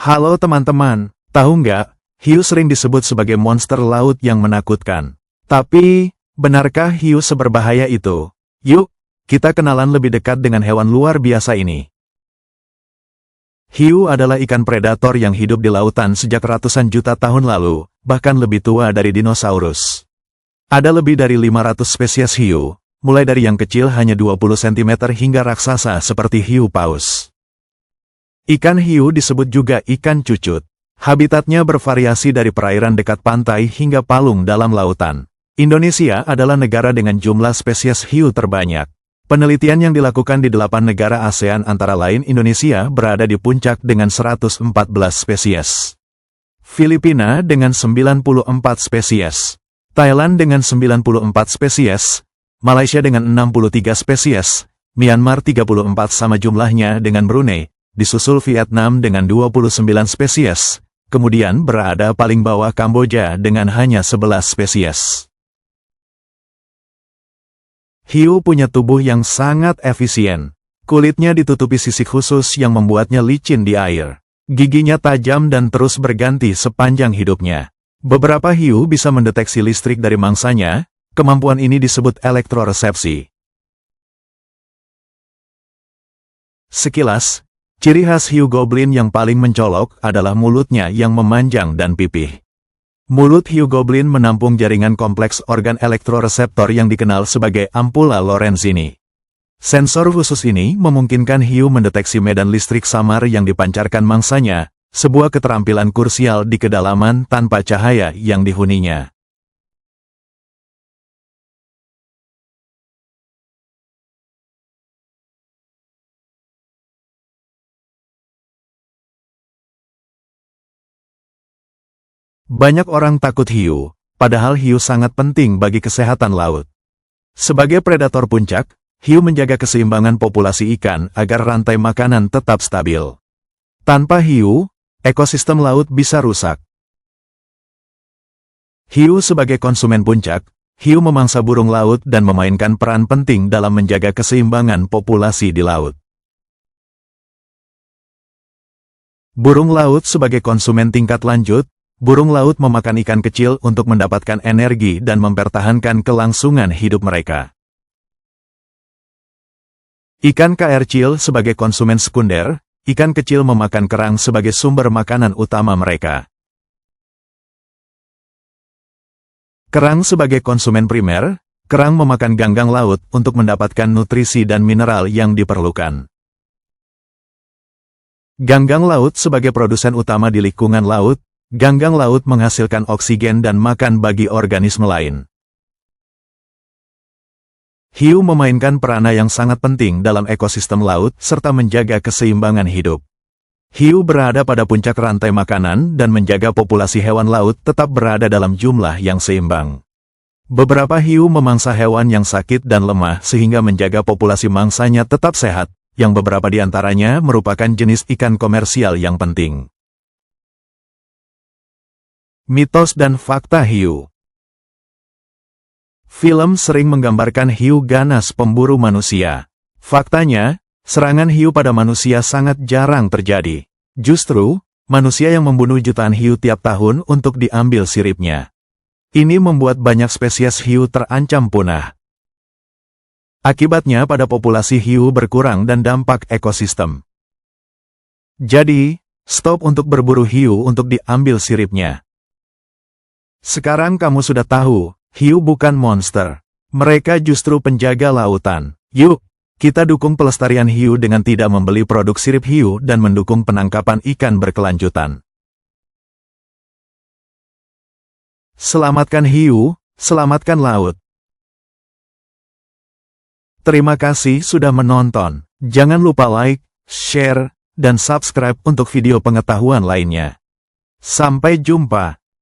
Halo teman-teman, tahu nggak, hiu sering disebut sebagai monster laut yang menakutkan. Tapi, benarkah hiu seberbahaya itu? Yuk, kita kenalan lebih dekat dengan hewan luar biasa ini. Hiu adalah ikan predator yang hidup di lautan sejak ratusan juta tahun lalu, bahkan lebih tua dari dinosaurus. Ada lebih dari 500 spesies hiu, mulai dari yang kecil hanya 20 cm hingga raksasa seperti hiu paus. Ikan hiu disebut juga ikan cucut. Habitatnya bervariasi dari perairan dekat pantai hingga palung dalam lautan. Indonesia adalah negara dengan jumlah spesies hiu terbanyak. Penelitian yang dilakukan di 8 negara ASEAN antara lain Indonesia berada di puncak dengan 114 spesies. Filipina dengan 94 spesies. Thailand dengan 94 spesies. Malaysia dengan 63 spesies. Myanmar 34 sama jumlahnya dengan Brunei. Disusul Vietnam dengan 29 spesies, kemudian berada paling bawah Kamboja dengan hanya 11 spesies. Hiu punya tubuh yang sangat efisien. Kulitnya ditutupi sisik khusus yang membuatnya licin di air. Giginya tajam dan terus berganti sepanjang hidupnya. Beberapa hiu bisa mendeteksi listrik dari mangsanya, kemampuan ini disebut elektroresepsi. Sekilas, ciri khas hiu goblin yang paling mencolok adalah mulutnya yang memanjang dan pipih. Mulut hiu goblin menampung jaringan kompleks organ elektroreseptor yang dikenal sebagai ampula Lorenzini. Sensor khusus ini memungkinkan hiu mendeteksi medan listrik samar yang dipancarkan mangsanya, sebuah keterampilan krusial di kedalaman tanpa cahaya yang dihuninya. Banyak orang takut hiu, padahal hiu sangat penting bagi kesehatan laut. Sebagai predator puncak, hiu menjaga keseimbangan populasi ikan agar rantai makanan tetap stabil. Tanpa hiu, ekosistem laut bisa rusak. Hiu sebagai konsumen puncak, hiu memangsa burung laut dan memainkan peran penting dalam menjaga keseimbangan populasi di laut. Burung laut sebagai konsumen tingkat lanjut, burung laut memakan ikan kecil untuk mendapatkan energi dan mempertahankan kelangsungan hidup mereka. Ikan kaercil sebagai konsumen sekunder, ikan kecil memakan kerang sebagai sumber makanan utama mereka. Kerang sebagai konsumen primer, kerang memakan ganggang laut untuk mendapatkan nutrisi dan mineral yang diperlukan. Ganggang laut sebagai produsen utama di lingkungan laut, ganggang laut menghasilkan oksigen dan makan bagi organisme lain. Hiu memainkan peranan yang sangat penting dalam ekosistem laut serta menjaga keseimbangan hidup. Hiu berada pada puncak rantai makanan dan menjaga populasi hewan laut tetap berada dalam jumlah yang seimbang. Beberapa hiu memangsa hewan yang sakit dan lemah sehingga menjaga populasi mangsanya tetap sehat, yang beberapa di antaranya merupakan jenis ikan komersial yang penting. Mitos dan fakta hiu. Film sering menggambarkan hiu ganas pemburu manusia. Faktanya, serangan hiu pada manusia sangat jarang terjadi. Justru, manusia yang membunuh jutaan hiu tiap tahun untuk diambil siripnya. Ini membuat banyak spesies hiu terancam punah. Akibatnya pada populasi hiu berkurang dan dampak ekosistem. Jadi, stop untuk berburu hiu untuk diambil siripnya. Sekarang kamu sudah tahu, hiu bukan monster. Mereka justru penjaga lautan. Yuk, kita dukung pelestarian hiu dengan tidak membeli produk sirip hiu dan mendukung penangkapan ikan berkelanjutan. Selamatkan hiu, selamatkan laut. Terima kasih sudah menonton. Jangan lupa like, share, dan subscribe untuk video pengetahuan lainnya. Sampai jumpa.